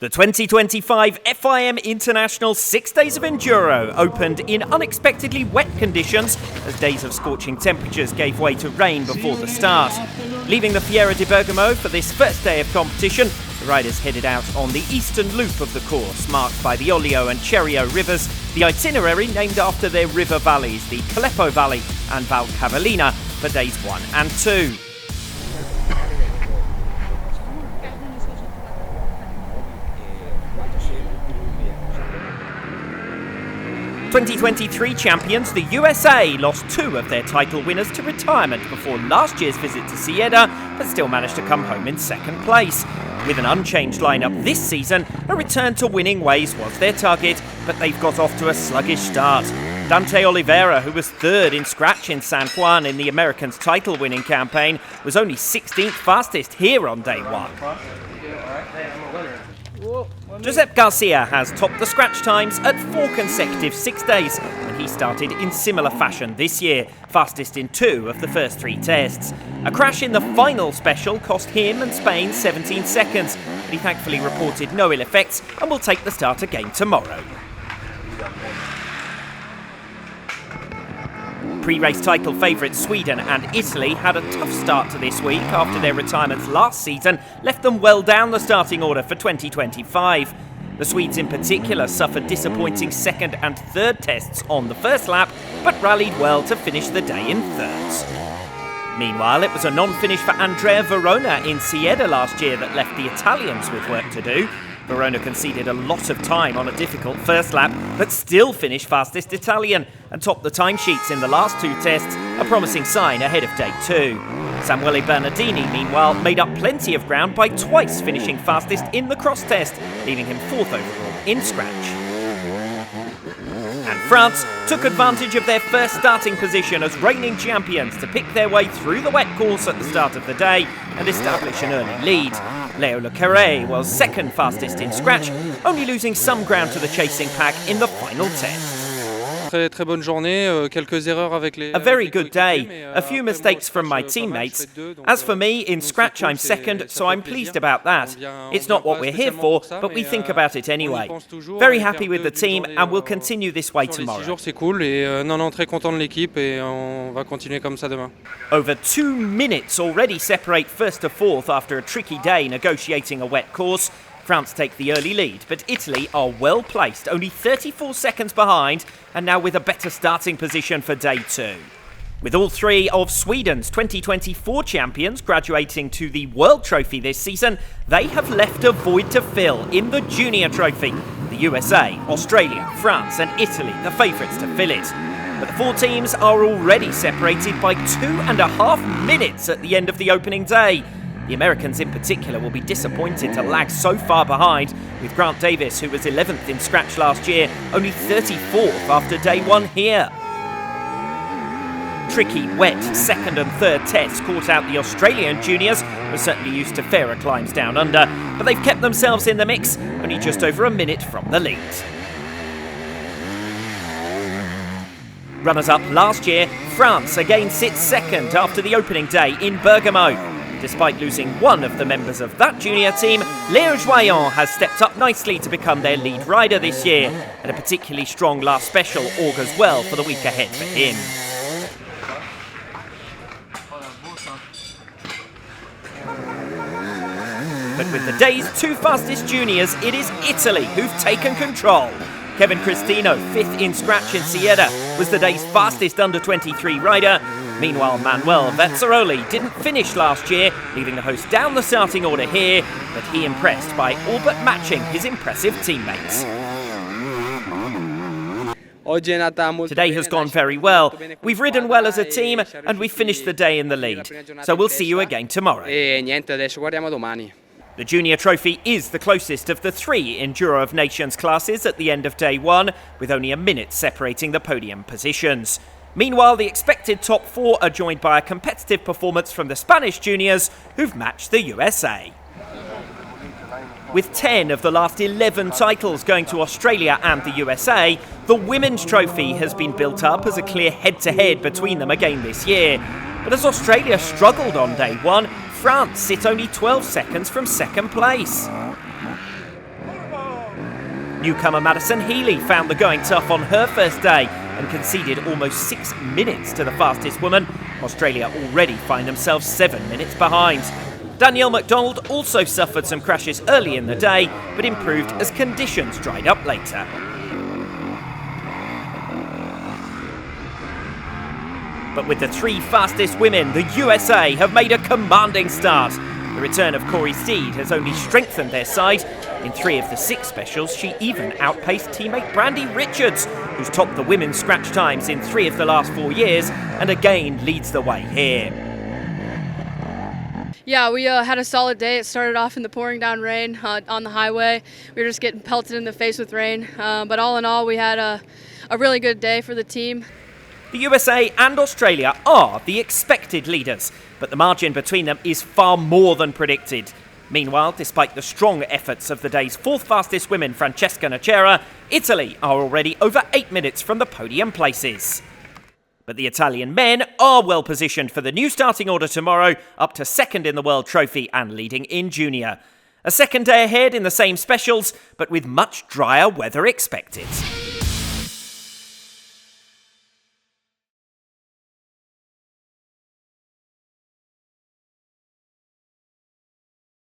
The 2025 FIM International 6 Days of Enduro opened in unexpectedly wet conditions as days of scorching temperatures gave way to rain before the start. Leaving the Fiera di Bergamo for this first day of competition, the riders headed out on the eastern loop of the course, marked by the Oglio and Cerio rivers, the itinerary named after their river valleys, the Calippo Valley and Val Cavallina, for days 1 and 2. 2023 champions, the USA, lost 2 of their title winners to retirement before last year's visit to Siena, but still managed to come home in second place. With an unchanged lineup this season, a return to winning ways was their target, but they've got off to a sluggish start. Dante Oliveira, who was third in scratch in San Juan in the Americans' title-winning campaign, was only 16th fastest here on day 1. Giuseppe Garcia has topped the scratch times at 4 consecutive 6 days, and he started in similar fashion this year, fastest in 2 of the first 3 tests. A crash in the final special cost him and Spain 17 seconds, but he thankfully reported no ill effects and will take the start again tomorrow. Pre-race title favourites Sweden and Italy had a tough start to this week after their retirements last season left them well down the starting order for 2025. The Swedes in particular suffered disappointing second and third tests on the first lap, but rallied well to finish the day in thirds. Meanwhile, it was a non-finish for Andrea Verona in Siena last year that left the Italians with work to do. Verona conceded a lot of time on a difficult first lap, but still finished fastest Italian and topped the timesheets in the last 2 tests, a promising sign ahead of day 2. Samuele Bernardini, meanwhile, made up plenty of ground by twice finishing fastest in the cross test, leaving him 4th overall in scratch. And France took advantage of their first starting position as reigning champions to pick their way through the wet course at the start of the day and establish an early lead. Léo Le Carré was second fastest in scratch, only losing some ground to the chasing pack in the final test. A very good day, a few mistakes from my teammates. As for me, in scratch I'm second, so I'm pleased about that. It's not what we're here for, but we think about it anyway. Very happy with the team and we'll continue this way tomorrow. Over 2 minutes already separate first to fourth after a tricky day negotiating a wet course. France take the early lead, but Italy are well placed, only 34 seconds behind, and now with a better starting position for day 2. With all 3 of Sweden's 2024 champions graduating to the World Trophy this season, they have left a void to fill in the Junior Trophy. The USA, Australia, France and Italy, the favourites to fill it. But the 4 teams are already separated by 2.5 minutes at the end of the opening day. The Americans in particular will be disappointed to lag so far behind, with Grant Davis, who was 11th in scratch last year, only 34th after day 1 here. Tricky, wet second and third tests caught out the Australian juniors, who are certainly used to fairer climbs down under, but they've kept themselves in the mix, only just over a minute from the lead. Runners-up last year, France again sits second after the opening day in Bergamo. Despite losing one of the members of that junior team, Léo Joyon has stepped up nicely to become their lead rider this year, and a particularly strong last special augurs well for the week ahead for him. But with the day's 2 fastest juniors, it is Italy who've taken control. Kevin Cristino, 5th in scratch in Siena, was the day's fastest under-23 rider. Meanwhile, Manuel Vezzaroli didn't finish last year, leaving the host down the starting order here, but he impressed by all but matching his impressive teammates. Today has gone very well. We've ridden well as a team and we finished the day in the lead. So we'll see you again tomorrow. The Junior Trophy is the closest of the 3 Enduro of Nations classes at the end of day 1, with only a minute separating the podium positions. Meanwhile, the expected top 4 are joined by a competitive performance from the Spanish juniors, who've matched the USA. With 10 of the last 11 titles going to Australia and the USA, the Women's Trophy has been built up as a clear head-to-head between them again this year. But as Australia struggled on day 1, France sit only 12 seconds from second place. Newcomer Madison Healy found the going tough on her first day and conceded almost 6 minutes to the fastest woman. Australia already find themselves 7 minutes behind. Danielle McDonald also suffered some crashes early in the day, but improved as conditions dried up later. But with the 3 fastest women, the USA have made a commanding start. The return of Corey Steed has only strengthened their side. In 3 of the 6 specials, she even outpaced teammate Brandy Richards, who's topped the women's scratch times in 3 of the last 4 years, and again leads the way here. Yeah, we had a solid day. It started off in the pouring down rain on the highway. We were just getting pelted in the face with rain. But all in all, we had a really good day for the team. The USA and Australia are the expected leaders, but the margin between them is far more than predicted. Meanwhile, despite the strong efforts of the day's 4th fastest women, Francesca Nocera, Italy are already over 8 minutes from the podium places. But the Italian men are well positioned for the new starting order tomorrow, up to 2nd in the World Trophy and leading in junior. A second day ahead in the same specials, but with much drier weather expected.